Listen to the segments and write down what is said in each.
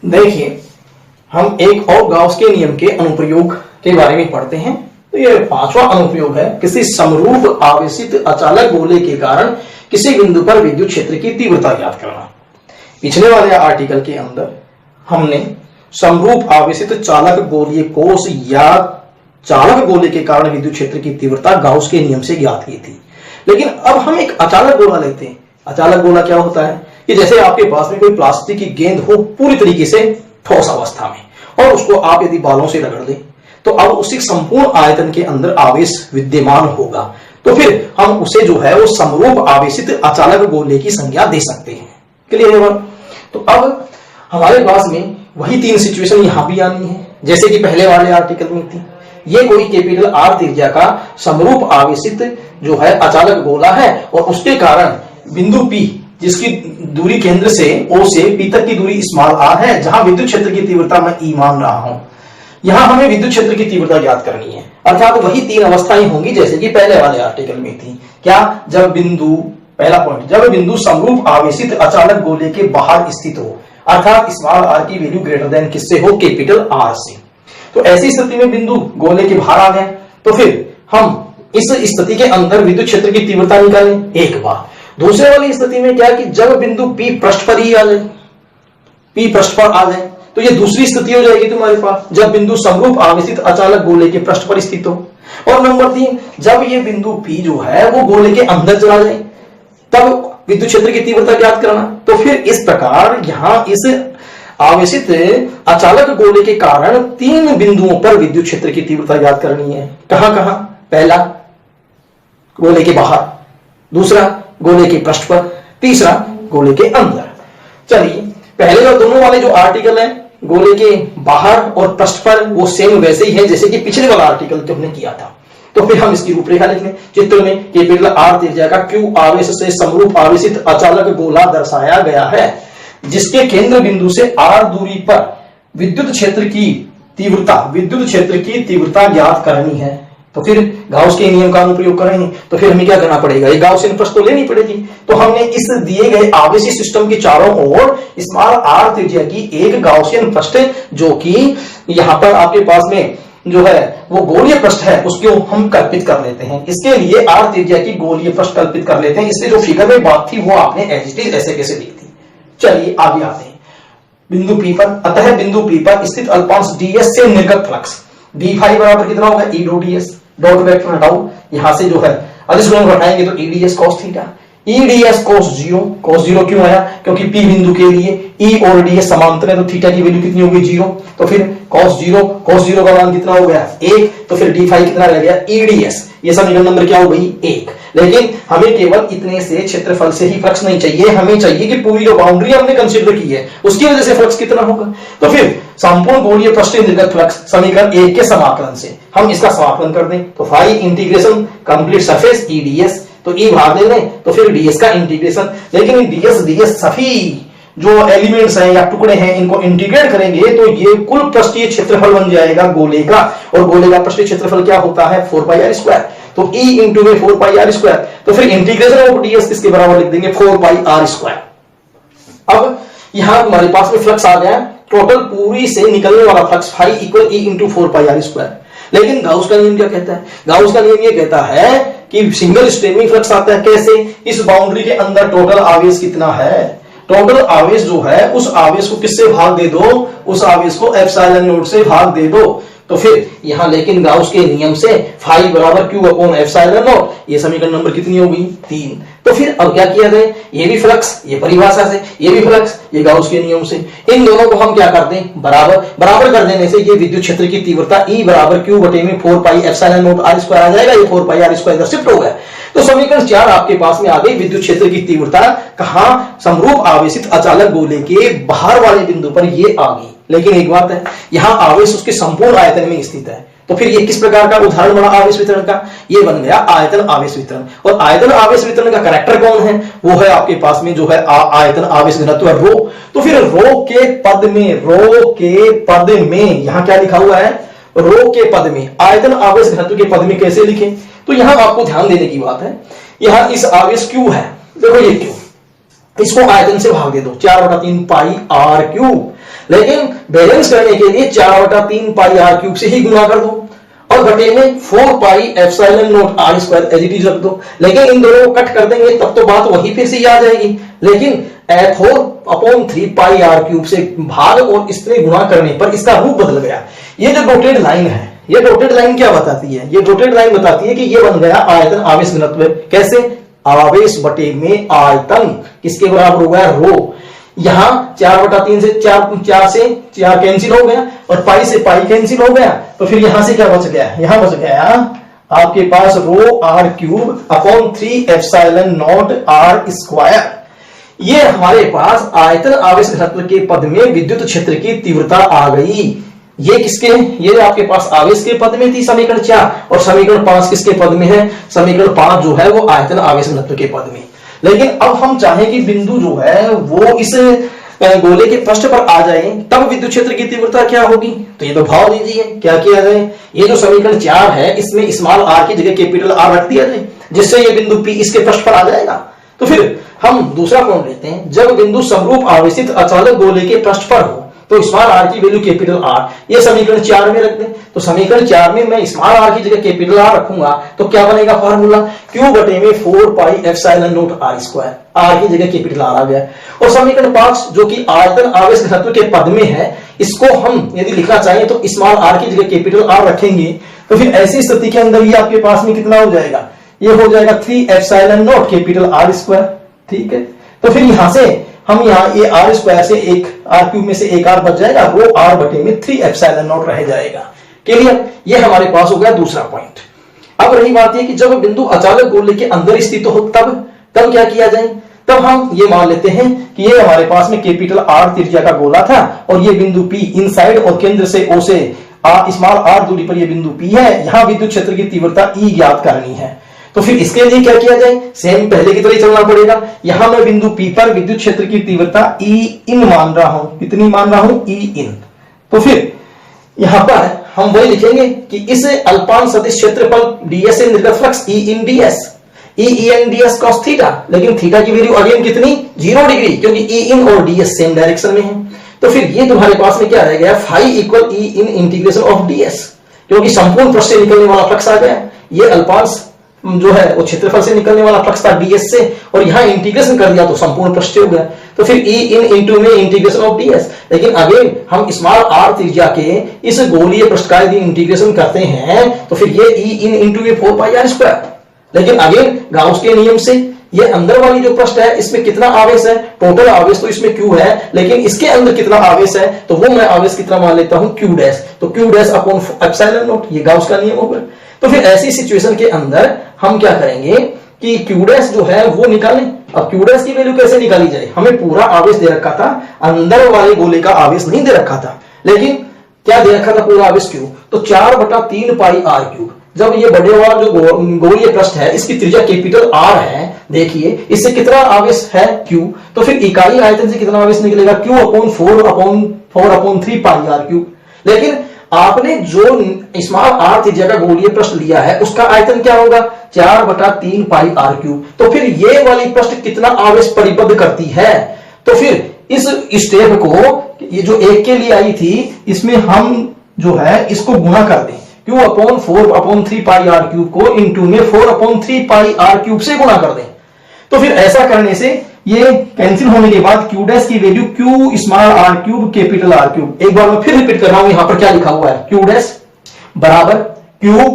देखिए, हम एक और गाउस के नियम के अनुप्रयोग के बारे में पढ़ते हैं। तो ये पांचवा अनुप्रयोग है, किसी समरूप आवेशित अचालक गोले के कारण किसी बिंदु पर विद्युत क्षेत्र की तीव्रता ज्ञात करना। पिछले वाले आर्टिकल के अंदर हमने समरूप आवेशित चालक गोलीय कोष या चालक गोले के कारण विद्युत क्षेत्र की तीव्रता गाउस के नियम से ज्ञात की थी। लेकिन अब हम एक अचालक गोला लेते हैं। अचालक गोला क्या होता है कि जैसे आपके पास में कोई प्लास्टिक की गेंद हो पूरी तरीके से ठोस अवस्था में, और उसको आप यदि बालों से रगड़ दें तो अब उसी संपूर्ण आयतन के अंदर आवेश विद्यमान होगा, तो फिर हम उसे जो है वो समरूप आवेशित अचालक गोले की संज्ञा दे सकते हैं। क्लियर है बात? तो अब हमारे पास में वही तीन सिचुएशन यहां भी आनी है जैसे कि पहले वाले आर्टिकल में थी। ये कोई कैपिटल आर त्रिज्या का समरूप आवेशित जो है अचालक गोला है, और उसके कारण बिंदु पी जिसकी दूरी केंद्र से ओ से पी तक की दूरी स्मॉल आर है, जहां विद्युत क्षेत्र की तीव्रता मैं ई मान रहा हूं, यहां हमें विद्युत क्षेत्र की तीव्रता ज्ञात करनी है। अर्थात वही तीन अवस्थाएं होंगी जैसे कि पहले वाले आर्टिकल में थी। क्या? जब बिंदु, पहला पॉइंट, जब बिंदु समरूप आवेशित अचालक गोले के बाहर स्थित हो, अर्थात स्मॉल आर की वैल्यू ग्रेटर देन किससे हो? कैपिटल आर से। तो ऐसी स्थिति में बिंदु गोले के बाहर आ गए, तो फिर हम इस स्थिति के अंदर विद्युत क्षेत्र की तीव्रता निकालें एक बार। दूसरे वाली स्थिति में क्या कि जब बिंदु पी पृष्ठ पर ही आ जाए, पी पृष्ठ पर आ जाए, तो ये दूसरी स्थिति हो जाएगी तुम्हारे पास, जब बिंदु समरूप आवेशित अचालक गोले के पृष्ठ पर स्थित हो। और नंबर 3, जब ये बिंदु पी जो है वो गोले के अंदर चला जाए, तब विद्युत क्षेत्र की तीव्रता ज्ञात करना। तो फिर इस प्रकार यहां इस आवेशित अचालक गोले के कारण तीन बिंदुओं पर विद्युत क्षेत्र की तीव्रता ज्ञात करनी है। कहां कहां? पहला गोले के बाहर, दूसरा गोले के पृष्ठ पर, तीसरा गोले के अंदर। चलिए, पहले जो दोनों वाले जो आर्टिकल हैं गोले के बाहर और पृष्ठ पर, वो सेम वैसे ही है जैसे कि पिछले वाला आर्टिकल जो हमने किया था। तो फिर हम इसकी रूपरेखा लिख लें। चित्र में कैपिटल आर त्रिज्या का क्यू आवेश से समरूप आवेशित अचालक गोला दर्शाया गया है, जिसके केंद्र बिंदु से आर दूरी पर विद्युत क्षेत्र की तीव्रता ज्ञात करनी है। तो फिर गाउस के नियम का अनुप्रयोग करेंगे, तो फिर हमें क्या करना पड़ेगा? ये गाउसियन पृष्ठ तो लेनी पड़ेगी। तो हमने इस दिए गए आवेशी सिस्टम के चारों ओर स्मॉल आर त्रिज्या की एक गाउसियन पृष्ठ, जो कि यहां पर आपके पास में जो है वो गोलीय पृष्ठ है, उसको हम कल्पित कर लेते हैं। इसके लिए आर त्रिज्या की गोलीय पृष्ठ कल्पित कर लेते हैं। इसलिए जो फिगर में बात थी वो आपने एज इट इज ऐसे कैसे ली थी। चलिए आगे आते हैं बिंदु पी पर। अतः बिंदु पी पर स्थित अल्पांश ds से निर्गत फ्लक्स d5 बराबर कितना होगा? E dot ds, dot vector हटाओ, यहां से जो है अदिश गुणन घटाएंगे तो eds cos theta, eds cos 0 क्यों आया? क्योंकि p बिंदु के लिए e और ds समांतर है, तो थीटा की वैल्यू कितनी होगी? 0। तो फिर cos 0 का मान कितना हो गया? 1। तो फिर d5 कितना रह गया? eds। ये समीकरण नंबर क्या हो गई? 1। लेकिन हमें केवल इतने से क्षेत्रफल से ही फ्लक्स नहीं चाहिए, हमें चाहिए कि पूरी जो बाउंड्री हमने कंसीडर की है उसकी वजह से फ्लक्स कितना होगा। तो फिर संपूर्ण गोलीय पृष्ठ निर्गत फ्लक्स समीकरण 1 के समाकलन से हम इसका समाकलन कर दें, तो phi integration complete surface eds, तो e भाग दे दें, तो फिर ds का इंटीग्रेशन। लेकिन ds सभी जो एलिमेंट्स हैं या टुकड़े हैं इनको इंटीग्रेट करेंगे तो ये कुल पृष्ठीय क्षेत्रफल बन जाएगा गोले का, और गोले का पृष्ठीय क्षेत्रफल क्या होता है? 4πr²। तो e इंटू में 4πr², तो फिर इंटीग्रेशन ऑफ ds किसके बराबर लिख देंगे? 4πr²। अब यहां तुम्हारे पास में फ्लक्स आ गया, टोटल पूरी से निकलने वाला flux phi equal e into 4πr²। लेकिन गाउस का नियम क्या कहता है? गाउस का नियम ये कहता है कि सिंगल स्ट्रीमिंग फ्लक्स आता है। कैसे? इस बाउंड्री के अंदर टोटल आवेश कितना है, टोटल आवेश जो है उस आवेश को किससे भाग दे दो? उस आवेश को एप्सिलॉन नॉट से भाग दे दो। तो फिर यहां लेकिन गाउस के नियम से फाई बराबर क्यू अपॉन एप्सिलॉन नॉट, ये समीकरण नंबर कितनी हो गई? 3। तो फिर अब क्या किया जाए? ये भी फ्लक्स, ये परिभाषा से, ये भी फ्लक्स, ये गाउस के नियम से, इन दोनों को हम क्या कर दें? बराबर कर देने से ये विद्युत क्षेत्र की तीव्रता E बराबर क्यू बटे में 4π एप्सिलॉन नॉट r² आ जाएगा। ये 4πr² इधर शिफ्ट हो गया। तो समीकरण 4 आपके पास में आ गई। विद्युत क्षेत्र की तीव्रता कहां? समरूप आवेशित अचालक गोले के बाहर वाले बिंदु पर ये आ गई। लेकिन एक बात है, यहां आवेश उसके संपूर्ण आयतन में स्थित है। तो फिर ये किस प्रकार का उदाहरण बना आवेश वितरण का? ये बन गया आयतन आवेश वितरण। और आयतन आवेश वितरण का कैरेक्टर कौन है? वो है आपके पास में जो है आयतन आवेश घनत्व रो। तो फिर रो के पद में यहां क्या लिखा हुआ है? रो के पद में आयतन आवेश घनत्व के पद में कैसे लिखें? तो यहां आपको ध्यान देने की बात है, यहां इस आवेश क्यू है, देखो ये क्यू, इसको आयतन से भाग दे दो, 4/3 पाई आर क्यूब। लेकिन बैलेंस करने के लिए 4/3 पाई आर क्यूब से ही गुणा कर दो और बटे में 4 pi epsilon naught R square as it is रख दो। लेकिन इन दोनों को कट कर देंगे तब तो बात वही फिर से आ जाएगी। लेकिन 4/3 पाई आर क्यूब से भाग और इससे गुणा करने पर इसका रूप बदल गया। ये जो डॉटेड लाइन है, ये डॉटेड लाइन क्या बताती है? ये डॉटेड लाइन बताती है कि ये बन गया आयतन आवेश घनत्व। कैसे? आवेश बटे में आयतन किसके बराबर हो गया? रो। यहां 4/3 से 4 कैंसिल हो गया और पाई से पाई कैंसिल हो गया, तो फिर यहां से क्या बच गया? यहां बच गया आपके पास rho R cube upon 3 epsilon naught R square. ये हमारे पास आयतन आवेश घनत्व के पद में विद्युत क्षेत्र की तीव्रता आ गई। ये किसके? ये आपके पास आवेश के पद में थी समीकरण 4, और समीकरण 5 किसके पद में है? समीकरण 5 जो है वो आयतन आवेश घनत्व के पद में। लेकिन अब हम चाहें कि बिंदु जो है वो इस गोले के पृष्ठ पर आ जाए, तब विद्युत क्षेत्र की तीव्रता क्या होगी? तो ये तो भाव दीजिए, क्या किया जाए? ये जो समीकरण 4 है इसमें स्मॉल आर की जगह कैपिटल आर रख दिया जाए, जिससे ये बिंदु P इसके पृष्ठ पर आ जाएगा। तो फिर हम दूसरा फॉर्म लेते हैं, जब बिंदु समरूप आवेशित अचालक गोले के पृष्ठ पर हो तो स्मॉल आर की वैल्यू कैपिटल आर, ये समीकरण 4 में रख दें। तो समीकरण 4 में मैं स्मॉल आर की जगह कैपिटल आर रखूंगा तो क्या बनेगा फॉर्मूला? Q बटे में 4 pi epsilon naught R square, R की जगह कैपिटल आर आ गया। और समीकरण 5 जो कि आयतन आवेश घनत्व के पद में है, इसको हम यदि लिखना चाहें तो स्मॉल आर की जगह कैपिटल आर रखेंगे। तो फिर ऐसी स्थिति के अंदर ये आपके पास में कितना हो जाएगा? ये हो जाएगा 3 epsilon not capital R square. ठीक है, तो फिर यहां से हम यहाँ ये आर स्क्वायर से एक आर क्यूब में से एक आर बच जाएगा, रो आर बटे में 3 एप्सिलॉन नॉट रह जाएगा। क्लियर? ये हमारे पास हो गया दूसरा पॉइंट। अब रही बात ये कि जब बिंदु अचालक गोले के अंदर स्थित हो तब क्या किया जाए? तब हम ये मान लेते हैं कि ये हमारे पास में कैपिटल आर त्रिज्या का गोला था और ये बिंदु P इनसाइड और केंद्र से O से स्मॉल आर दूरी पर ये बिंदु P है। यहां विद्युत क्षेत्र की तीव्रता E ज्ञात करनी है। तो फिर इसके लिए क्या किया जाए? सेम पहले की तरह ही चलना पड़ेगा। यहां मैं बिंदु P पर विद्युत क्षेत्र की तीव्रता E इन मान रहा हूं। कितनी मान रहा हूं? E इन। तो फिर यहां पर हम वही लिखेंगे कि इस अल्पांश सदिश क्षेत्रफल ds से निर्गत फ्लक्स E इन ds, E इन ds cos थीटा। लेकिन थीटा की वैल्यू अगेन कितनी? 0 डिग्री, क्योंकि E इन और ds सेम डायरेक्शन में है। तो फिर ये तुम्हारे पास में क्या रह गया? फाई इक्वल E इन इंटीग्रेशन ऑफ ds, क्योंकि संपूर्ण पृष्ठ से निकलने वाला फ्लक्स आ गया। ये अल्पांश जो है वो क्षेत्रफल से निकलने वाला फ्लक्स था ds से, और यहां इंटीग्रेशन कर दिया तो संपूर्ण पृष्ठ हो गया। तो फिर E इन इंटू में इंटीग्रेशन ऑफ ds। लेकिन अगेन हम स्मॉल r त्रिज्या के इस गोलीय पृष्ठ का यदि इंटीग्रेशन करते हैं तो फिर ये E इन इंटू में 4 पाई r स्क्वायर। लेकिन अगेन गाउस के नियम से ये अंदर वाली जो पृष्ठ है इसमें कितना आवेश है? टोटल आवेश तो इसमें Q है, लेकिन इसके अंदर कितना आवेश है तो वो मैं आवेश कितना मान लेता हूं? Q dash. तो Q dash upon epsilon naught, ये गाउस का नियम होगा। तो फिर ऐसी सिचुएशन के अंदर हम क्या करेंगे कि Q डैश जो है वो निकालें। अब Q डैश की वैल्यू कैसे निकाली जाए? हमें पूरा आवेश दे रखा था, अंदर वाले गोले का आवेश नहीं दे रखा था। लेकिन क्या दे रखा था? पूरा आवेश Q। तो 4/3 पाई आर क्यूब। जब ये बड़े वाला जो गोलीय पृष्ठ है इसकी त्रिज्या कैपिटल R है, देखिए इससे कितना आवेश है? Q। तो फिर इकाई आयतन से कितना आवेश निकलेगा? Q upon 4/3 pi R cube. लेकिन आपने जो स्मॉल r त्रिज्या का गोलीय पृष्ठ लिया है उसका आयतन क्या होगा? 4/3 पाई आर क्यूब। तो फिर ये वाली पृष्ठ कितना आवेश परिबद्ध करती है? तो फिर इस स्टेप को, ये जो एक के लिए आई थी, इसमें हम जो है इसको गुणा कर दें। Q upon 4/3 pi R cube को इंटू में 4/3 पाई आर क्यूब से गुणा कर दें। तो फिर ऐसा करने से ये कैंसिल होने के बाद Q डैश की value Q small r cube capital R cube. एक बार मैं फिर रिपीट कर रहा हूं, यहां पर क्या लिखा हुआ है? Q डैश बराबर Q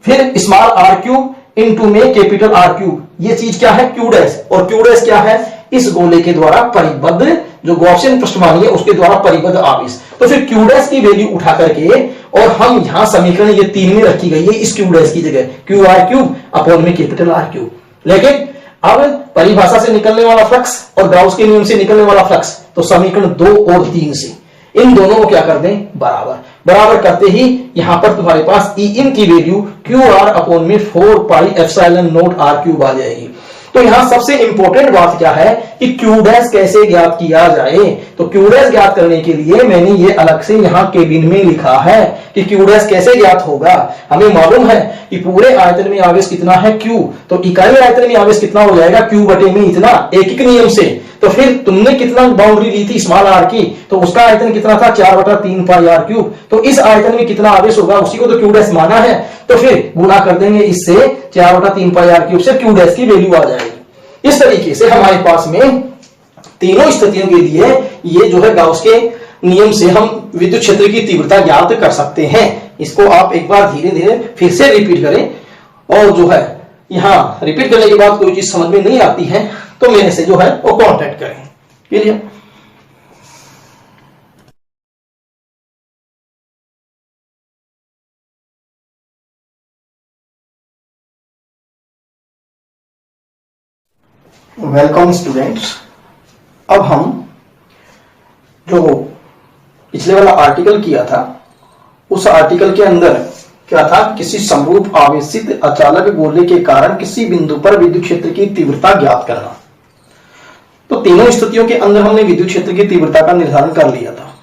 फिर स्मॉल r क्यूब इंटू में कैपिटल R क्यूब। ये चीज क्या है? Q dash. और Q डैश क्या है? इस गोले के द्वारा परिबद्ध, जो गॉसियन पृष्ठमानी है उसके द्वारा परिबद्ध आवेश। तो फिर Q डैश की वैल्यू उठा करके और हम यहां समीकरण ये 3 में रखी गई है इस Q डैश की जगह QR क्यूब अपॉन में कैपिटल R क्यूब। लेकिन अब परिभाषा से निकलने वाला फ्लक्स और गाउस के नियम से निकलने वाला फ्लक्स, तो समीकरण 2 और 3 से इन दोनों को क्या कर दें? बराबर करते ही यहां पर तुम्हारे पास E इन की वैल्यू QR अपॉन में 4 pi epsilon naught R cube आ जाएगी। तो यहां सबसे इंपॉर्टेंट बात क्या है कि क्यू डैश कैसे ज्ञात किया जाए। तो क्यू डैश ज्ञात करने के लिए मैंने ये अलग से यहाँ केबिन में लिखा है कि क्यू डैश कैसे ज्ञात होगा। हमें मालूम है कि पूरे आयतन में आवेश कितना है क्यू, तो इकाई आयतन में आवेश कितना हो जाएगा क्यू बटे में इतना, एक नियम से। तो फिर तुमने कितना बाउंड्री ली थी स्मॉल आर की, तो उसका आयतन कितना था 4/3 पाई आर क्यूब। तो इस आयतन में कितना आवेश होगा उसी को तो क्यू डैश माना है, तो फिर गुणा कर देंगे इससे 4/3 पाई आर क्यूब से क्यू डैश की वैल्यू आ जाएगी। इस तरीके से हमारे पास में तीनों स्थितियों के लिए ये जो है गाउस के नियम से हम विद्युत क्षेत्र की तीव्रता ज्ञात कर सकते हैं। इसको आप एक बार धीरे धीरे फिर से रिपीट करें, और जो है यहाँ रिपीट करने के बाद कोई चीज समझ में नहीं आती है तो मेरे से जो है वो कांटेक्ट करें। क्लियर? Welcome students. अब हम जो पिछले वाला आर्टिकल किया था उस आर्टिकल के अंदर क्या था, किसी समरूप आवेशित अचालक गोले के कारण किसी बिंदु पर विद्युत क्षेत्र की तीव्रता ज्ञात करना। तो तीनों स्थितियों के अंदर हमने विद्युत क्षेत्र की तीव्रता का निर्धारण कर लिया था।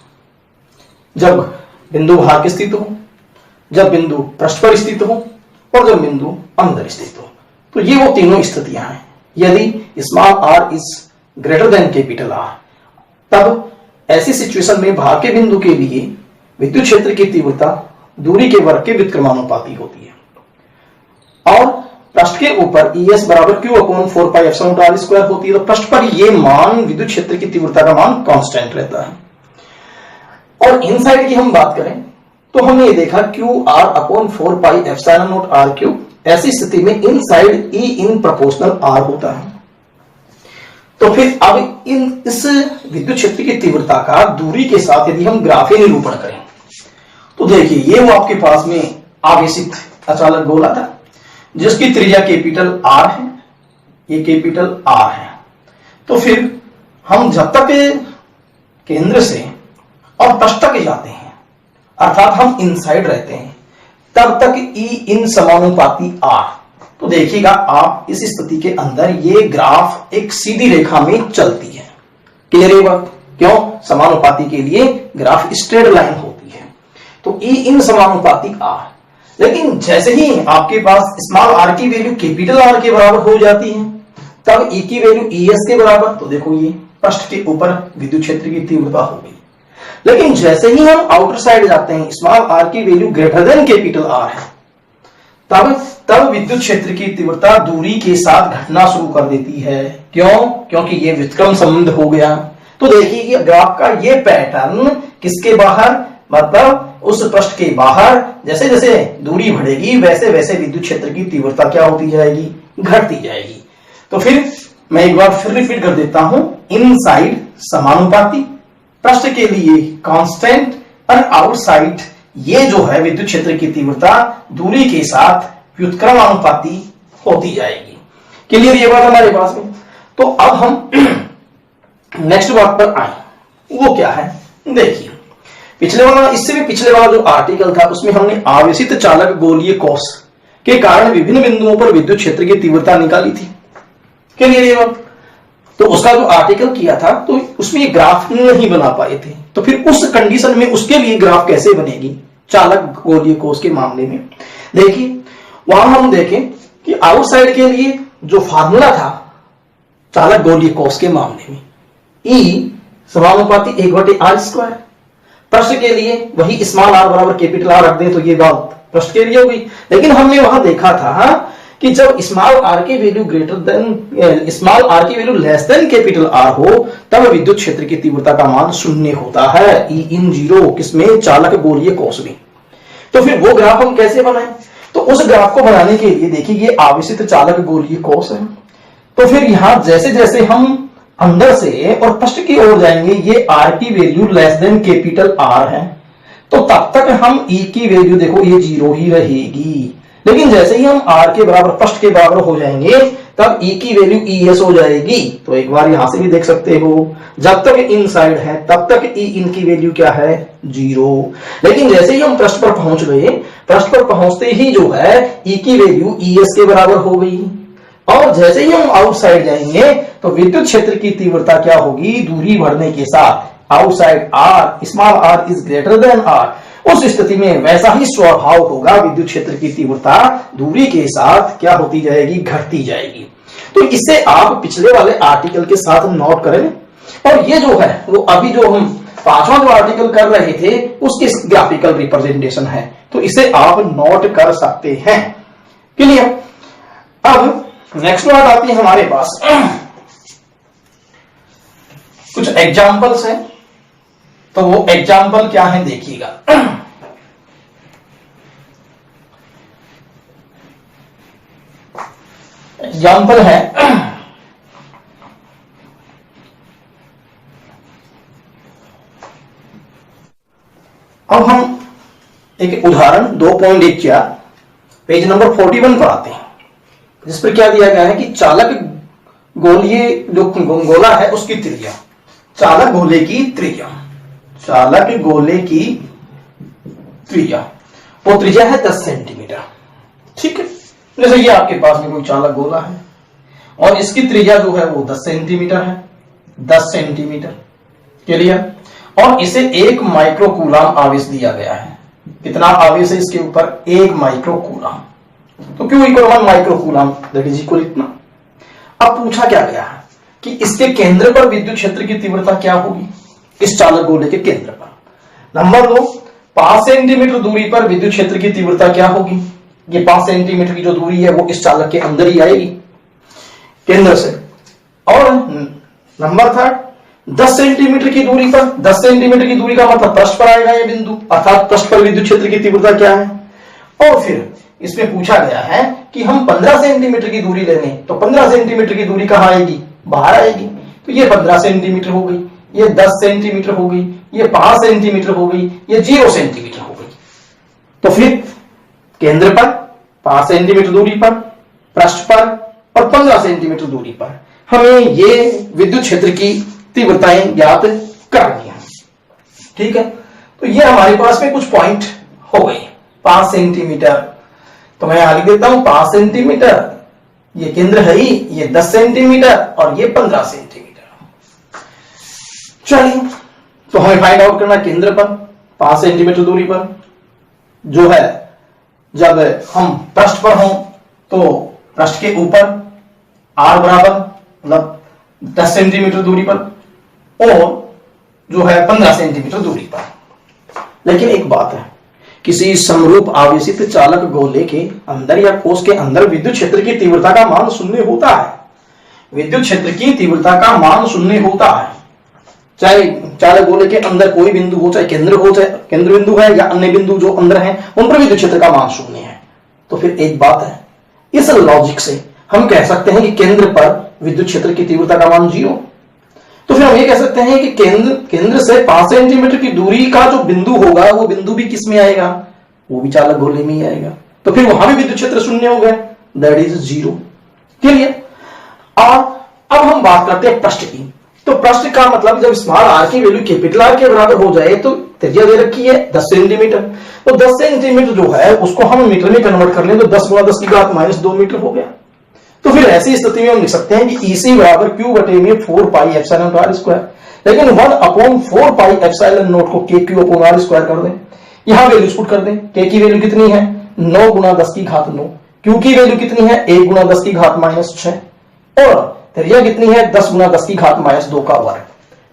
जब बिंदु बाहर के स्थित हो, जब बिंदु पृष्ठ पर स्थित हो और जब बिंदु अंदर स्थित हो। तो ये वो तीनों स्थितियां हैं। यदि small R is greater than capital R, तब ऐसी सिचुएशन में बाहर के बिंदु के लिए विद्युत क्षेत्र की तीव्रता दूरी के वर्ग के व्युत्क्रमानुपाती होती है, और पृष्ठ के ऊपर ES बराबर Q/4πε² होती है। तो पृष्ठ पर ये मान विद्युत क्षेत्र की तीव्रता का मान कांस्टेंट रहता है। और इनसाइड की हम बात करें तो हमने ये देखा QR/4πε0r3। ऐसी स्थिति में इनसाइड E इन प्रोपोर्शनल R होता है। तो फिर अब इस विद्युत क्षेत्र की तीव्रता का दूरी के साथ यदि हम ग्राफीय निरूपण करें तो देखिए ये वो आपके पास में आवेशित अचालक गोला था जिसकी त्रिज्या कैपिटल R है, ये कैपिटल R है। तो फिर हम जब तक केंद्र से और पृष्ठ तक जाते हैं, अर्थात हम इनसाइड रहते हैं, तब तक E इन समानुपाती R। तो देखिएगा आप इस स्थिति के अंदर ये ग्राफ एक सीधी रेखा में चलती है। क्लियर है बात? क्यों? समानुपाती के लिए ग्राफ स्ट्रेट लाइन होती है। तो E इन समानुपाती R। लेकिन जैसे ही आपके पास स्मॉल r की वैल्यू कैपिटल R के बराबर हो जाती है, तब E की वैल्यू ES के बराबर, तो देखो ये पृष्ठ के ऊपर विद्युत क्षेत्र की तीव्रता हो गई। लेकिन जैसे ही हम आउटर साइड जाते हैं, स्मॉल r की value greater than capital R है, तब विद्युत क्षेत्र की तीव्रता दूरी के साथ घटना शुरू कर देती है। क्यों? क्योंकि ये व्युत्क्रम संबंध हो गया। तो देखिए ग्राफ का ये पैटर्न किसके बाहर, मतलब उस पृष्ठ के बाहर जैसे जैसे दूरी बढ़ेगी वैसे वैसे विद्युत क्षेत्र की तीव्रता क्या होती जाएगी, घटती जाएगी। तो फिर मैं एक बार फिर रिपीट कर देता हूं, इनसाइड समानुपाती, पृष्ठ के लिए कांस्टेंट और आउटसाइड ये जो है विद्युत क्षेत्र की तीव्रता दूरी के साथ व्युत्क्रमानुपाती होती जाएगी। क्लियर ये बात हमारे पास में? तो अब हम नेक्स्ट बात पर आए, वो क्या है देखिए। पिछले वाला, इससे भी पिछले वाला जो आर्टिकल था उसमें हमने आवेशित चालक गोलीय कोश के कारण विभिन्न बिंदुओं पर विद्युत क्षेत्र की तीव्रता निकाली थी। क्लियर ये बात? तो उसका जो आर्टिकल किया था तो उसमें ये ग्राफ नहीं बना पाए थे। तो फिर उस कंडीशन में उसके लिए ग्राफ कैसे बनेगी चालक गोलीय कोश के मामले में? देखिए वहां हम देखें कि आउटसाइड के लिए जो फार्मूला था चालक गोलीय कोश के मामले में E समानुपाती 1/r²। पृष्ठ के लिए वही स्मॉल r बराबर कैपिटल R रख दें तो ये बात पृष्ठ के लिए होगी। लेकिन हमने वहां देखा था कि जब स्मॉल r की value greater than small r की value less than capital R हो तब विद्युत क्षेत्र की तीव्रता का मान 0 होता है। E इन 0 किसमें, चालक गोलीय कोश में। तो फिर वो ग्राफ हम कैसे बनाएं? तो उस ग्राफ को बनाने के लिए देखिए ये आवेशित चालक गोलीय कोश है। तो फिर यहां जैसे जैसे हम अंदर से और पृष्ठ की ओर जाएंगे, ये R की value less than capital R है, तो तब तक हम E की वैल्यू देखो ये 0 ही रहेगी। लेकिन जैसे ही हम R के बराबर पृष्ठ के बराबर हो जाएंगे तब E की वैल्यू ES हो जाएगी। तो एक बार यहां से भी देख सकते हो, जब तक इनसाइड है तब तक E इन की वैल्यू क्या है, 0। लेकिन जैसे ही हम पृष्ठ पर पहुंच गए, पृष्ठ पर पहुंचते ही जो है E की वैल्यू ES के बराबर हो गई। और जैसे ही हम आउटसाइड जाएंगे तो विद्युत क्षेत्र की तीव्रता क्या होगी, दूरी बढ़ने के साथ outside R, small R is greater than R, उस स्थिति में वैसा ही स्वभाव होगा, विद्युत क्षेत्र की तीव्रता दूरी के साथ क्या होती जाएगी, घटती जाएगी। तो इसे आप पिछले वाले आर्टिकल के साथ नोट करें, और ये जो है वो अभी जो हम पांचवा जो आर्टिकल कर रहे थे उसकी ग्राफिकल रिप्रेजेंटेशन है, तो इसे आप नोट कर सकते हैं। क्लियर। अब नेक्स्ट बात आती है हमारे पास कुछ एग्जाम्पल्स हैं, तो वो एग्जाम्पल क्या है देखिएगा। एग्जाम्पल है अब हम एक उदाहरण 2.14 पेज नंबर 41 पर आते हैं, जिस पर क्या दिया गया है कि चालक गोलीय जो गोला है उसकी त्रिज्या, चालक गोले की त्रिज्या, चालक गोले की त्रिज्या, वो त्रिज्या है 10 सेंटीमीटर। ठीक है, जैसे ये आपके पास में कोई चालक गोला है और इसकी त्रिज्या जो है वो 10 सेंटीमीटर है, 10 सेंटीमीटर। क्लियर। और इसे 1 माइक्रोकूलम आवेश दिया गया है। कितना आवेश है इसके ऊपर, 1 माइक्रोकूलम। तो क्यों equal 1 microcoulomb, that is equal इतना। अब पूछा क्या गया है कि इसके केंद्र पर विद्युत क्षेत्र की तीव्रता क्या होगी, इस चालक गोले के केंद्र पर। नंबर 2, 5 सेंटीमीटर दूरी पर विद्युत क्षेत्र की तीव्रता क्या होगी। ये 5 सेंटीमीटर की जो दूरी है वो इस चालक के अंदर ही आएगी केंद्र से। और नंबर 3, 10 सेंटीमीटर की दूरी पर, 10 सेंटीमीटर की दूरी का मतलब पृष्ठ पर आएगा ये बिंदु, अर्थात पृष्ठ पर विद्युत क्षेत्र की तीव्रता क्या है। और फिर इसमें पूछा गया है कि हम 15 सेंटीमीटर की दूरी ले लें, तो 15 सेंटीमीटर की दूरी कहां आएगी, बाहर आएगी। तो ये 15 सेंटीमीटर हो गई, ये 10 सेंटीमीटर हो गई, ये 5 सेंटीमीटर हो गई, ये 0 सेंटीमीटर हो गई। तो फिर केंद्र पर 5 सेंटीमीटर दूरी पर, पृष्ठ पर और 15 सेंटीमीटर दूरी पर हमें ये विद्युत क्षेत्र की तीव्रताएं ज्ञात करनी है। ठीक है, तो ये हमारे पास में कुछ पॉइंट हो गए। 5 सेंटीमीटर, तो मैं यहां लिख देता हूं 5 सेंटीमीटर, ये केंद्र है ही, ये 10 सेंटीमीटर और ये 15 सेंटीमीटर। चलिए, तो हमें फाइंड आउट करना केंद्र पर 5 सेंटीमीटर दूरी पर जो है, जब हम पृष्ठ पर हों तो पृष्ठ के ऊपर r बराबर मतलब 10 सेंटीमीटर दूरी पर और जो है 15 सेंटीमीटर दूरी पर। लेकिन एक बात है, किसी समरूप आवेशित चालक गोले के अंदर या कोश के अंदर विद्युत क्षेत्र की तीव्रता का मान 0 होता है। विद्युत क्षेत्र की तीव्रता का मान 0 होता है, चाहे चालक गोले के अंदर कोई बिंदु हो, चाहे केंद्र हो, चाहे केंद्र बिंदु है या अन्य बिंदु जो अंदर है, उन पर विद्युत क्षेत्र का मान 0 है। तो फिर एक बात है, इस लॉजिक से हम कह सकते हैं कि केंद्र पर विद्युत क्षेत्र की तीव्रता का मान 0। तो फिर हम ये कह सकते हैं कि केंद्र से 5 सेंटीमीटर की दूरी का जो बिंदु होगा वो बिंदु भी किस में आएगा, वो भी चालक गोले में ही आएगा। तो फिर वहां भी विद्युत क्षेत्र 0 हो गया, दैट इज 0। क्लियर। और अब हम बात करते हैं पृष्ठ की। तो पृष्ठ का मतलब जब स्मॉल आर की वैल्यू कैपिटल आर के बराबर हो जाए तो त्रिज्या दे रखी है 10 सेंटीमीटर, तो 10 सेंटीमीटर जो है उसको हम मीटर में कन्वर्ट कर लें तो 10 गुणा 10 की घात -2 मीटर हो गया। तो फिर ऐसी स्थिति में हम लिख सकते हैं कि EC बराबर Q बटे में 4 पाई एप्सिलॉन r स्क्वायर, लेकिन 1/4 पाई एप्सिलॉन नॉट को KQ अपॉन r स्क्वायर कर दें, यहां वैल्यूज पुट कर दें। K की वैल्यू कितनी है, 9 गुणा 10 की घात 9, Q की वैल्यू कितनी है, 1 गुणा 10 की घात -6 और त्रिज्या कितनी है, 10 गुणा 10 की घात -2 का वर्ग।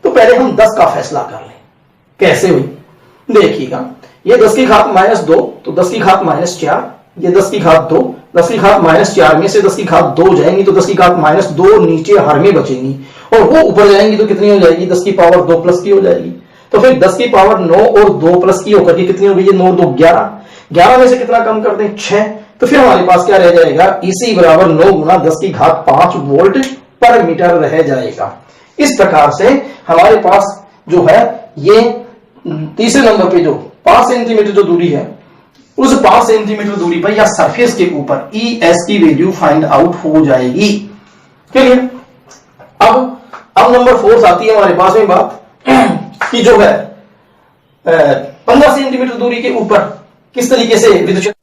तो पहले हम 10 का फैसला कर लें, कैसे हुई देखिएगा। ये 10 की घात -2, तो 10 की घात -4, ये 10 की घात 2, 10 की घात -4 में से 10 की घात 2 जाएंगी तो 10 की घात -2 नीचे हर में बचेंगी और वो ऊपर जाएंगी तो कितनी हो जाएगी, 10 की पावर 2 प्लस की हो जाएगी। तो फिर 10 की पावर 9 और 2 प्लस की होकर के कितनी हो गई, 9 और 2 11, 11 में से कितना कम कर दें, 6। तो फिर हमारे पास क्या रह जाएगा, EC बराबर 9 गुणा 10 की घात 5 वोल्ट पर मीटर रह जाएगा। इस प्रकार से हमारे पास जो है ये तीसरे नंबर पे जो 5 सेंटीमीटर जो दूरी है, उस 5 सेंटीमीटर दूरी पर या सरफेस के ऊपर ES की वैल्यू फाइंड आउट हो जाएगी। क्लियर। अब नंबर 4 आती है हमारे पास में बात कि जो है 15 सेंटीमीटर दूरी के ऊपर किस तरीके से विद्युत।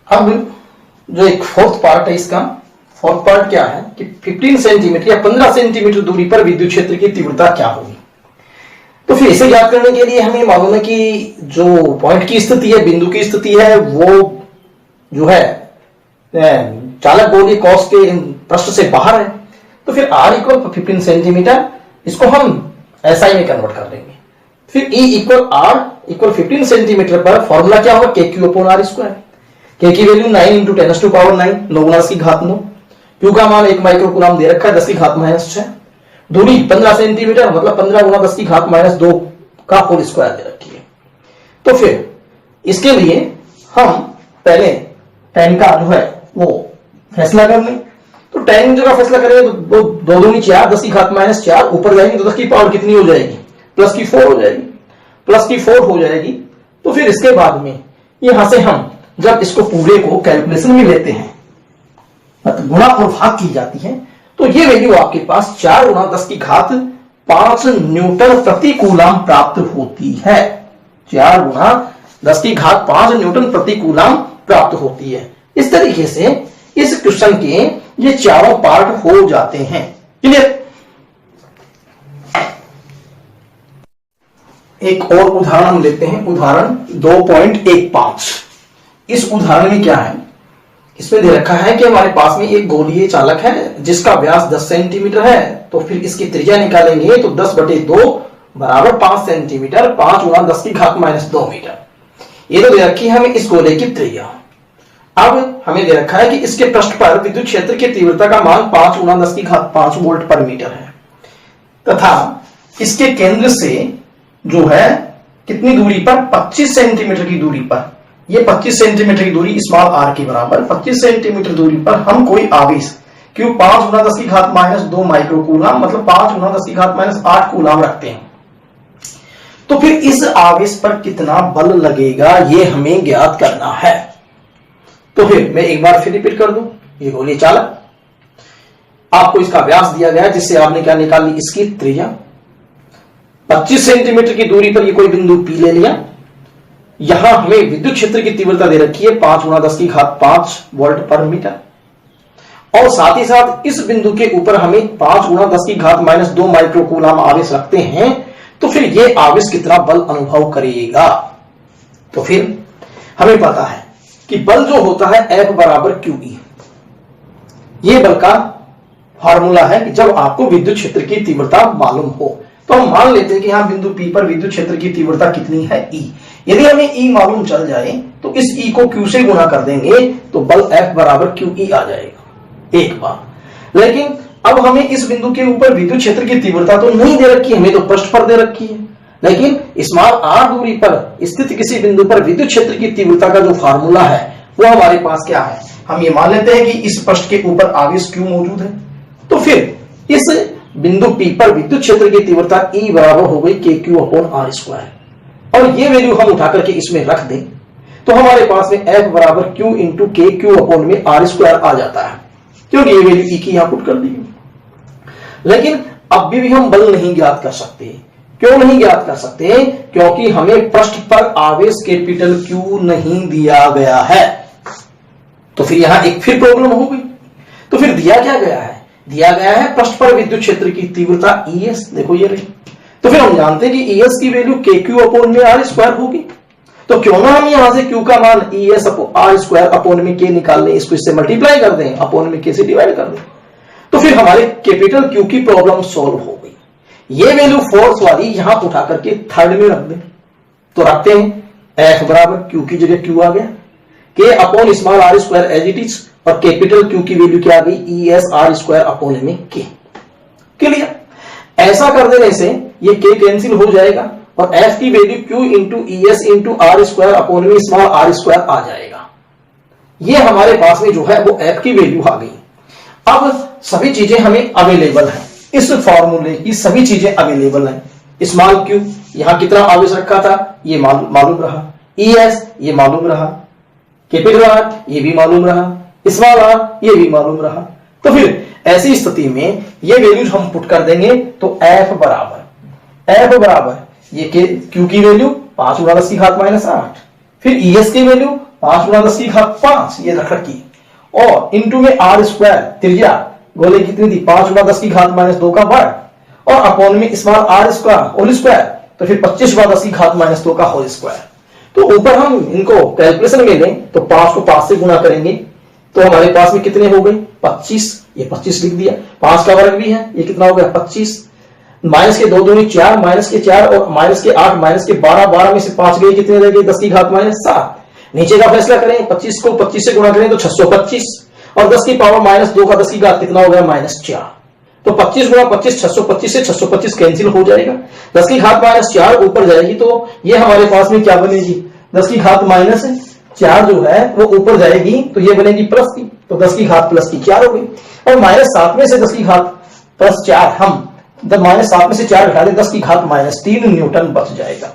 अब जो एक 4th पार्ट है इसका, फोर्थ पार्ट क्या है कि 15 सेंटीमीटर या 15 सेंटीमीटर दूरी पर विद्युत क्षेत्र की तीव्रता क्या होगी। तो फिर इसे ज्ञात करने के लिए हमें मालूम है कि जो पॉइंट की स्थिति है, बिंदु की स्थिति है, वो जो है चालक गोलीय कौश के पृष्ठ से बाहर है। तो फिर r इक्वल 15 सेंटीमीटर, इसको हम SI में कन्वर्ट कर देंगे। फिर E equal R equal 15 centimetre पर फॉर्मूला क्या होगा, KQ upon R square. K की वैल्यू 9 इंटू 10 टू पावर 9, 9 गुना 10 की घात 9। Q का मान 1 माइक्रोकूलम दे रखा है, 10 की घात -6। दूरी 15 सेंटीमीटर मतलब 15 गुना 10 की घात -2 का होल स्क्वायर दे रखी है। तो फिर इसके लिए हम पहले tan का जो है वो फैसला कर लें। तो tan जो का फैसला करेंगे तो 2 दूनी 4, 10 की घात -4, ऊपर जाएंगे तो 10 की पावर कितनी हो जाएगी, प्लस की 4 हो जाएगी, प्लस की 4 हो जाएगी। तो फिर इसके बाद में यहां से हम जब इसको पूरे को कैलकुलेशन में लेते हैं, मतलब गुणा और भाग की जाती है, तो ये वैल्यू आपके पास 4 गुना 10 की घात 5 न्यूटन प्रति कूलम प्राप्त होती है। 4 गुना 10 की घात 5 न्यूटन प्रति कूलम प्राप्त होती है। इस तरीके से इस क्वेश्चन के ये चारों पार्ट हो जाते हैं। क्लियर। एक और उदाहरण हम लेते हैं, उदाहरण 2.15। इस उदाहरण में क्या है, इसमें दे रखा है कि हमारे पास में एक गोलीय चालक है जिसका व्यास 10 सेंटीमीटर है। तो फिर इसकी त्रिज्या निकालेंगे तो 10/2 बराबर 5 सेंटीमीटर, 5 गुना 10 की घात -2 मीटर। ये तो दे रखी है हमें इस गोले की त्रिज्या। अब हमें दे रखा है कि इसके पृष्ठ पर विद्युत क्षेत्र की तीव्रता का मान 5 गुना 10 की घात 5 वोल्ट पर मीटर है, तथा इसके केंद्र से जो है कितनी दूरी पर, 25 सेंटीमीटर की दूरी पर, ये 25 सेंटीमीटर की दूरी स्मॉल r के बराबर 25 सेंटीमीटर दूरी पर हम कोई आवेश Q 5 गुना 10 की घात -2 माइक्रोकूलम मतलब 5 गुना 10 की घात -8 कूलम रखते हैं। तो फिर इस आवेश पर कितना बल लगेगा ये हमें ज्ञात करना है। तो फिर मैं एक बार फिर रिपीट कर दूं, ये गोलीय चालक, आपको इसका व्यास दिया गया जिससे आपने क्या निकाल ली, इसकी त्रिज्या। 25 सेंटीमीटर की दूरी पर ये कोई बिंदु P ले लिया। यहां हमें विद्युत क्षेत्र की तीव्रता दे रखी है 5 गुना 10 की घात 5 वोल्ट पर मीटर, और साथ ही साथ इस बिंदु के ऊपर हमें 5 गुना 10 की घात -2 माइक्रोकूलम आवेश रखते हैं। तो फिर ये आवेश कितना बल अनुभव करेगा। तो फिर हमें पता है कि बल जो होता है F बराबर QE, ये बल का फॉर्मूला है कि जब आपको विद्युत क्षेत्र की तीव्रता मालूम हो। तो हम मान लेते हैं कि यहां बिंदु P पर विद्युत क्षेत्र की तीव्रता कितनी है, E। यदि हमें E मालूम चल जाए तो इस E को Q से गुणा कर देंगे तो बल F बराबर QE आ जाएगा एक बार। लेकिन अब हमें इस बिंदु के ऊपर विद्युत क्षेत्र की तीव्रता तो नहीं दे रखी है, हमें तो पृष्ठ पर दे रखी है। लेकिन स्मॉल r दूरी पर स्थित किसी बिंदु पर विद्युत क्षेत्र की तीव्रता का जो फार्मूला है वो हमारे पास क्या है, हम ये मान लेते हैं कि इस पृष्ठ के ऊपर आवेश Q मौजूद है। तो फिर इस बिंदु P पर विद्युत क्षेत्र की तीव्रता E बराबर हो गई KQ अपॉन R स्क्वायर, और ये वैल्यू हम उठा करके इसमें रख दें तो हमारे पास में F बराबर Q इंटू KQ अपॉन में R स्क्वायर आ जाता है, क्योंकि ये वैल्यू E की यहां पुट कर दी। लेकिन अब भी हम बल नहीं ज्ञात कर सकते। क्यों नहीं ज्ञात कर सकते? क्योंकि हमें पृष्ठ पर आवेश कैपिटल Q नहीं दिया गया है। तो फिर यहां एक फिर प्रॉब्लम हो गई। तो फिर दिया क्या गया है, दिया गया है पृष्ठ पर विद्युत क्षेत्र की तीव्रता ES, देखो ये रही। तो फिर हम जानते हैं कि ES की वैल्यू KQ अपॉन में R स्क्वायर होगी। तो क्यों ना हम यहां से Q का मान ES R स्क्वायर अपॉन में K निकाल लें, इसको इससे मल्टीप्लाई कर दें, अपॉन में K से डिवाइड कर दें। तो फिर हमारे कैपिटल Q की प्रॉब्लम सॉल्व हो गई। ये वैल्यू फोर्स वाली यहां उठा करके थर्ड में रख दें। तो रखते हैं F बराबर Q की जगह Q आ गया, K upon small r square as it is, और कैपिटल Q की वैल्यू क्या आ गई, ES R स्क्वायर अपॉन में K। क्लियर। ऐसा कर देने से ये K कैंसिल हो जाएगा और F की value Q into ES into R square upon में स्मॉल r स्क्वायर आ जाएगा। ये हमारे पास में जो है वो F की वैल्यू आ गई। अब सभी चीजें हमें अवेलेबल है, इस फॉर्मूले की सभी चीजें अवेलेबल हैं। स्मॉल q यहां कितना आवेश रखा था ये मालूम रहा, ES ये मालूम रहा, कैपिटल R ये भी मालूम रहा, स्मॉल r ये भी मालूम रहा। तो फिर ऐसी स्थिति में ये वैल्यूज हम पुट कर देंगे तो F बराबर ये q की वैल्यू 5 गुणा 10 की घात -8, फिर ES की वैल्यू 5 गुणा 10 की घात 5 ये रख रखी, और इंटू में आर स्क्वायर त्रिज्या गोले की कितनी थी 5/10⁻² का वर्ग और अपॉन में small R square whole square तो फिर 25/10⁻² का होल स्क्वायर। तो ऊपर हम इनको कैलकुलेशन में लें तो 5 को 5 से गुणा करेंगे तो हमारे पास में कितने हो गए 25, ये 25 लिख दिया, 5 का वर्ग भी है, ये कितना हो गया 25, माइनस के 2 दूनी 4, माइनस के 4 और माइनस के 8, माइनस के 12, 12 में से 5 गए कितने रह गए 10⁻⁷। नीचे का फैसला करें 25 को 25 से गुणा करें तो 625 और 10 की पावर -2 का 10 की घात कितना हो गया -4। तो 25 गुणा 25 625 से 625 कैंसिल हो जाएगा, 10 की घात -4 ऊपर जाएगी तो ये हमारे पास में क्या बनेगी 10 की घात -4 जो है वो ऊपर जाएगी तो ये बनेगी प्लस की, तो 10 की घात प्लस की 4 हो गई और -7 में से 10 की घात +4 हम -7 में से 4 घटा दें 10 की घात -3 न्यूटन बच जाएगा।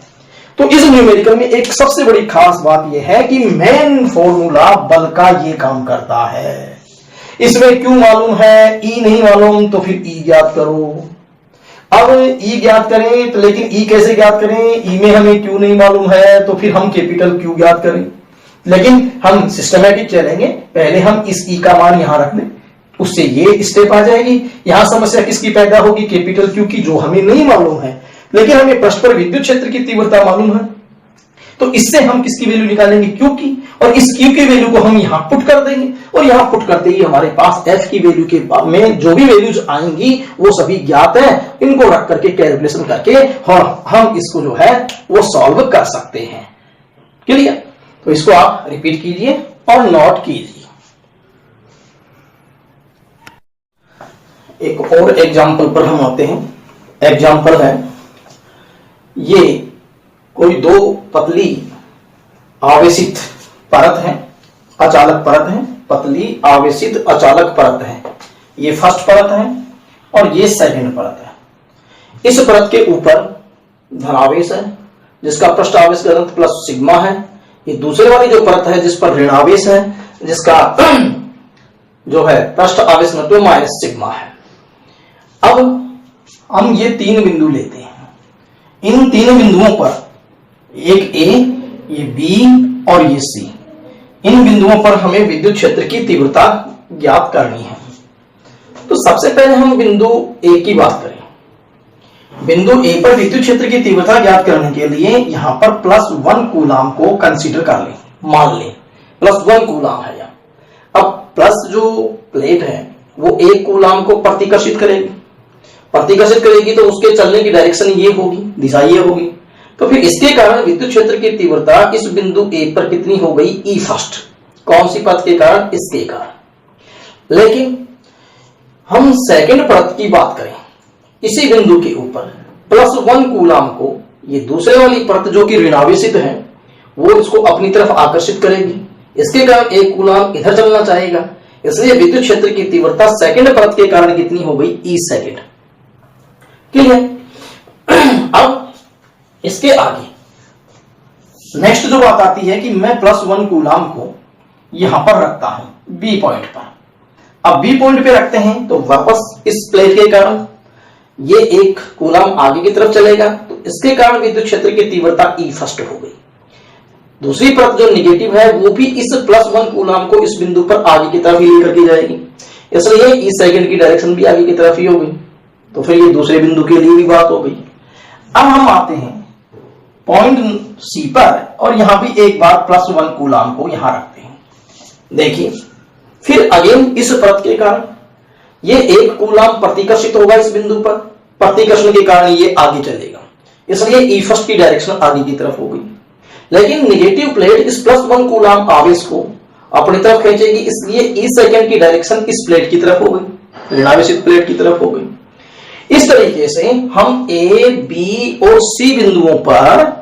तो इस न्यूमेरिकल में एक सबसे बड़ी खास बात यह है कि मेन फॉर्मूला बल का ये काम करता है। इसमें क्यों मालूम है, ई नहीं मालूम तो फिर ई ज्ञात करो। अब ई ज्ञात करें तो लेकिन ई कैसे ज्ञात करें, ई में हमें क्यों नहीं मालूम है तो फिर हम कैपिटल क्यू ज्ञात करें। लेकिन हम सिस्टमैटिक चलेंगे, पहले हम इस ई का मान यहां रख लें, उससे ये स्टेप आ जाएगी। यहां समस्या किसकी पैदा होगी कैपिटल क्यू की, जो हमें नहीं मालूम है लेकिन हमें पृष्ठ पर विद्युत क्षेत्र की तीव्रता मालूम है। तो इससे हम किसकी वैल्यू निकालेंगे क्यू की, और इस क्यू की वैल्यू को हम यहां पुट कर देंगे और यहां पुट करते ही हमारे पास एफ की वैल्यू के बाद में जो भी वैल्यूज आएंगी वो सभी ज्ञात है। इनको रख करके कैलकुलेशन करके और हम इसको जो है वो सॉल्व कर सकते हैं। क्लियर? तो इसको आप रिपीट कीजिए और नोट कीजिए। एक और एग्जाम्पल पर हम आते हैं। एग्जाम्पल है ये कोई दो पतली आवेशित परत है, अचालक परत है, पतली आवेशित अचालक परत है। ये फर्स्ट परत है और ये सेकंड परत है। इस परत के ऊपर धनावेश है जिसका पृष्ठ आवेश घनत्व प्लस सिग्मा है। ये दूसरे वाली जो परत है जिस पर ऋणावेश है जिसका जो है पृष्ठ आवेश घनत्व माइनस सिग्मा है। अब हम ये तीन बिंदु लेते हैं, इन तीन बिंदुओं पर एक ए, ये बी और ये सी, इन बिंदुओं पर हमें विद्युत क्षेत्र की तीव्रता ज्ञात करनी है। तो सबसे पहले हम बिंदु ए की बात करें। बिंदु ए पर विद्युत क्षेत्र की तीव्रता ज्ञात करने के लिए यहां पर +1 कूलाम को कंसीडर कर लें, मान लें +1 कूलाम है यहां। अब प्लस जो प्लेट है वो 1 कूलाम को प्रतिकर्षित करेगी, प्रतिकर्षित करेगी तो उसके चलने की डायरेक्शन ये होगी, दिशा ये होगी। तो फिर इसके कारण विद्युत क्षेत्र की तीव्रता इस बिंदु ए पर कितनी हो गई ई फर्स्ट। कौन सी परत के कारण? इसके कारण। लेकिन हम सेकंड परत की बात करें, इसी बिंदु के ऊपर +1 कूलाम को ये दूसरे वाली परत जो कि ऋणावेशित है वो इसको अपनी तरफ आकर्षित करेगी। इसके कारण 1 कूलाम इधर चलना चाहेगा, इसलिए विद्युत क्षेत्र की तीव्रता सेकंड परत के कारण कितनी हो गई ई सेकंड। क्लियर? अब इसके आगे नेक्स्ट जो बात आती है कि मैं +1 कूलाम को यहां पर रखता हूं बी पॉइंट पर। अब बी पॉइंट पे रखते हैं तो वापस इस प्लेट के कारण ये 1 कूलाम आगे की तरफ चलेगा, तो इसके कारण विद्युत क्षेत्र की तीव्रता ई फर्स्ट हो गई। दूसरी परत जो निगेटिव है वो भी इस +1 कूलाम को इस बिंदु पर आगे की तरफ ही लेकर के जाएगी, इसलिए ई सेकंड की डायरेक्शन भी आगे की तरफ ही होगी। तो फिर ये दूसरे बिंदु के लिए भी बात हो गई। अब हम आते हैं पॉइंट सी पर और यहां भी एक बार +1 कूलाम को यहां रखते हैं। देखिए फिर अगेन इस परत के कारण ये 1 कूलाम प्रतिकर्षित होगा इस बिंदु पर, प्रतिकर्षण के कारण ये आगे चलेगा, इसलिए ई फर्स्ट की डायरेक्शन आगे की तरफ हो गई। लेकिन नेगेटिव प्लेट इस +1 कूलाम आवेश को अपनी तरफ खींचेगी, इसलिए ई सेकंड की डायरेक्शन इस प्लेट की तरफ हो गई, ऋणावेशित प्लेट की तरफ हो गई। इस तरीके से हम ए, बी और सी बिंदुओं पर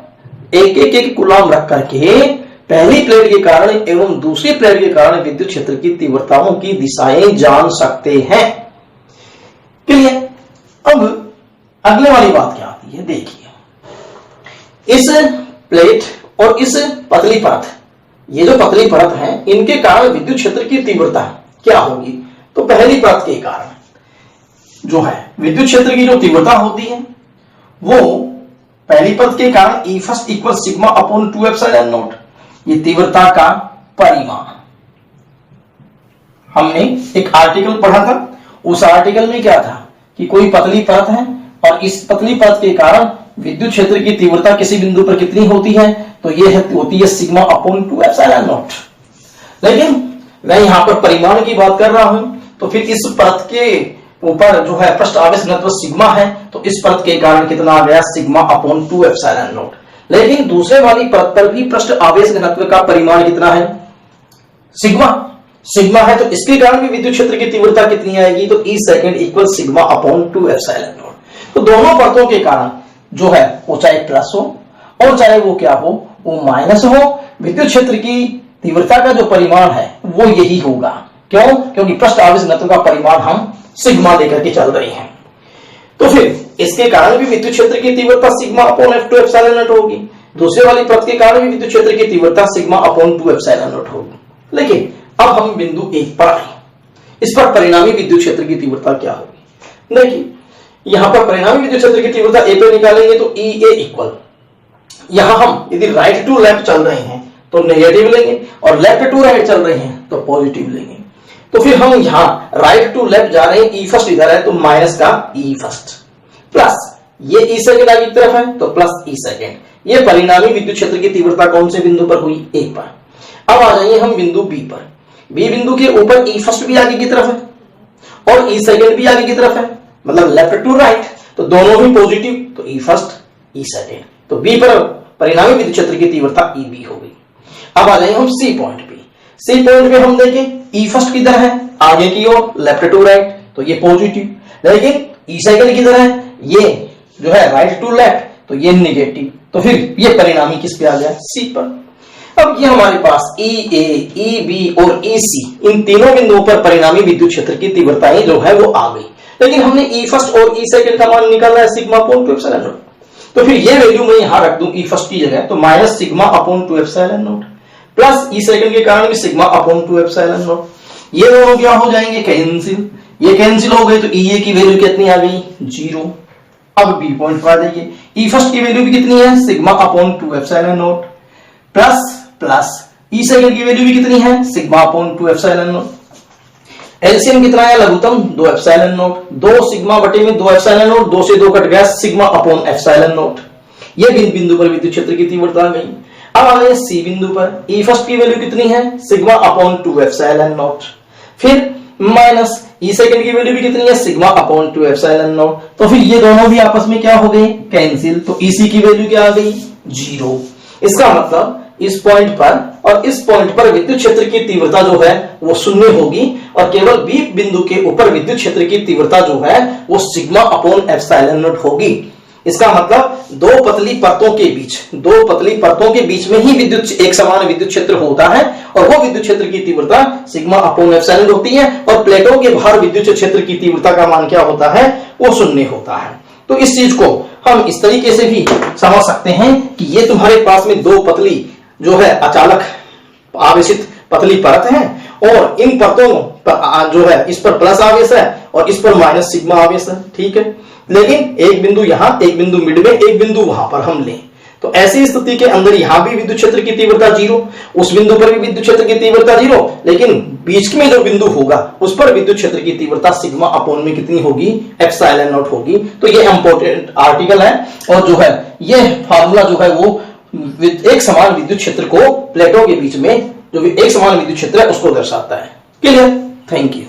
एक एक एक कूलाम रख करके पहली प्लेट के कारण एवं दूसरी प्लेट के कारण विद्युत क्षेत्र की तीव्रताओं की दिशाएं जान सकते हैं। क्लियर? अब अगले वाली बात क्या आती है, देखिए इस प्लेट और इस पतली परत, ये जो पतली परत है इनके कारण विद्युत क्षेत्र की तीव्रता क्या होगी। तो पहली परत के कारण जो है विद्युत क्षेत्र की जो तीव्रता होती है वो पहली परत के कारण E first equal sigma upon 2 epsilon naught, ये तीव्रता का परिमाण। हमने एक आर्टिकल पढ़ा था। उस आर्टिकल में क्या था कि कोई पतली परत है और इस पतली परत के कारण विद्युत क्षेत्र की तीव्रता किसी बिंदु पर कितनी होती है, तो ये होती है सिग्मा अपॉन 2 एप्सिलॉन नॉट। लेकिन मैं यहां पर परिमाण की बात कर रहा हूं, तो फिर इस परत के ऊपर जो है पृष्ठ आवेश घनत्व सिग्मा है, तो इस परत के कारण कितना आ गया, सिग्मा अपॉन 2 एप्सिलॉन नॉट। लेकिन दूसरे वाली परत पर भी पृष्ठ आवेश घनत्व का परिमाण कितना है, सिग्मा सिग्मा है, तो इसके कारण भी विद्युत क्षेत्र की तीव्रता कितनी आएगी, तो E second equal sigma upon 2 epsilon naught. तो दोनों परतों के कारण जो है वो चाहे प्लस हो और चाहे वो क्या हो, वो माइनस हो, विद्युत क्षेत्र की तीव्रता का जो परिमाण है वो यही होगा। क्यों? क्योंकि पृष्ठ आवेश घनत्व का परिमाण हम सिग्मा लेकर के चल रहे हैं। तो फिर इसके कारण भी विद्युत क्षेत्र की तीव्रता sigma upon F2 epsilon not होगी। दूसरे वाली परत के कारण भी विद्युत क्षेत्र की तीव्रता सिग्मा अपॉन 2 एप्सिलॉन नॉट होगी। लेकिन अब हम बिंदु 1 पर आए, इस पर परिणामी विद्युत क्षेत्र की तीव्रता क्या होगी। देखिए यहां पर परिणामी विद्युत क्षेत्र की तीव्रता ए पे निकालेंगे तो ई ए इक्वल, यहां हम यदि राइट टू लेफ्ट चल रहे हैं तो नेगेटिव लेंगे और लेफ्ट टू राइट चल रहे हैं तो पॉजिटिव लेंगे। तो फिर हम यहां राइट टू लेफ्ट जा रहे हैं, ई फर्स्ट इधर है तो माइनस का ई फर्स्ट, प्लस ये ई सेकंड आगे की तरफ है तो प्लस ई सेकंड। ये परिणामी विद्युत क्षेत्र की तीव्रता कौन से बिंदु पर हुई, ए पर। अब आ जाइए हम बिंदु बी पर। बी बिंदु के ऊपर ई फर्स्ट भी आगे की तरफ है और ई सेकंड भी आगे की तरफ है, मतलब लेफ्ट टू राइट, तो दोनों ही पॉजिटिव, तो ई फर्स्ट ई सेकंड, तो बी पर परिणामी विद्युत क्षेत्र की तीव्रता ई बी हो गई। अब आ जाइए हम सी पॉइंट पे। सी पॉइंट पे हम देखें ई फर्स्ट किधर है, आगे की ओर लेफ्ट टू राइट, तो ये पॉजिटिव, लेकिन ई सेकंड किधर है, ये जो है राइट टू लेफ्ट, तो ये नेगेटिव, तो फिर ये परिणामी किस पे आ गया, सी पर। अब ये हमारे पास ई ए, ई बी और ई सी, इन तीनों बिंदुओं पर परिणामी विद्युत क्षेत्र की तीव्रताएं जो है वो आ गई। लेकिन हमने ई फर्स्ट और ई सेकंड का मान निकालना है सिग्मा अपॉन 2 एप्सिलॉन नॉट, तो फिर ये वैल्यू मैं यहां रख दूं ई फर्स्ट की जगह, तो minus sigma upon 2 epsilon not plus E second के कारण भी सिग्मा अपॉन 2 एप्सिलॉन नॉट। ये दोनों क्या हो जाएंगे, कैंसिल, ये कैंसिल हो गए, तो ई ए की वैल्यू कितनी आ गई, 0। अब बी पॉइंट पर आ जाइए, ई फर्स्ट की वैल्यू भी कितनी है, sigma upon 2 epsilon not plus plus E second की वैल्यू भी कितनी है, sigma upon 2 epsilon not. LCM कितना है, लघुत्तम 2 एप्सिलॉन नॉट, 2 सिग्मा बटे में 2 एप्सिलॉन नॉट, 2 से 2 कट गया, सिग्मा अपॉन एप्सिलॉन नॉट। ये बिंदु पर विद्युत क्षेत्र की तीव्रता आ गई। अब आ गए सी बिंदु पर, ई फर्स्ट की वैल्यू कितनी है, सिग्मा अपॉन 2 एप्सिलॉन नॉट, फिर माइनस ई सेकंड की वैल्यू भी कितनी है, सिग्मा अपॉन 2 एप्सिलॉन नॉट, तो फिर ये दोनों भी आपस में क्या हो गए, कैंसिल, तो ईसी की वैल्यू क्या आ गई, 0। इसका मतलब इस पॉइंट पर और इस पॉइंट पर विद्युत क्षेत्र की तीव्रता जो है वो शून्य होगी और केवल बी बिंदु के ऊपर विद्युत क्षेत्र की तीव्रता जो है वो सिग्मा अपॉन एप्सिलॉन नॉट होगी। इसका मतलब दो पतली परतों के बीच में ही विद्युत एक समान विद्युत क्षेत्र होता है और वो विद्युत क्षेत्र की तीव्रता सिग्मा अपॉन एप्सिलॉन होती है और प्लेटों के बाहर विद्युत क्षेत्र की तीव्रता का मान क्या होता है, वो शून्य होता है। तो इस चीज को हम इस तरीके से भी समझ सकते हैं कि ये तुम्हारे पास में दो पतली जो है अचालक आवेशित पतली परत है और इन परतों जो है इस पर प्लस आवेश है और इस पर माइनस सिग्मा आवेश है, ठीक है। लेकिन एक बिंदु यहां, एक बिंदु मिड में, एक बिंदु वहां पर हम लें, तो ऐसी स्थिति के अंदर यहां भी विद्युत क्षेत्र की तीव्रता 0, उस बिंदु पर भी विद्युत क्षेत्र की तीव्रता 0, लेकिन बीच में जो बिंदु होगा उस पर विद्युत क्षेत्र की तीव्रता सिग्मा अपॉन में कितनी होगी, एप्सिलॉन नॉट होगी। तो ये इंपॉर्टेंट आर्टिकल है और जो है ये फार्मूला जो है वो एक समान विद्युत क्षेत्र को प्लेटों के बीच में जो एक समान विद्युत क्षेत्र है उसको दर्शाता है। क्लियर? Thank you.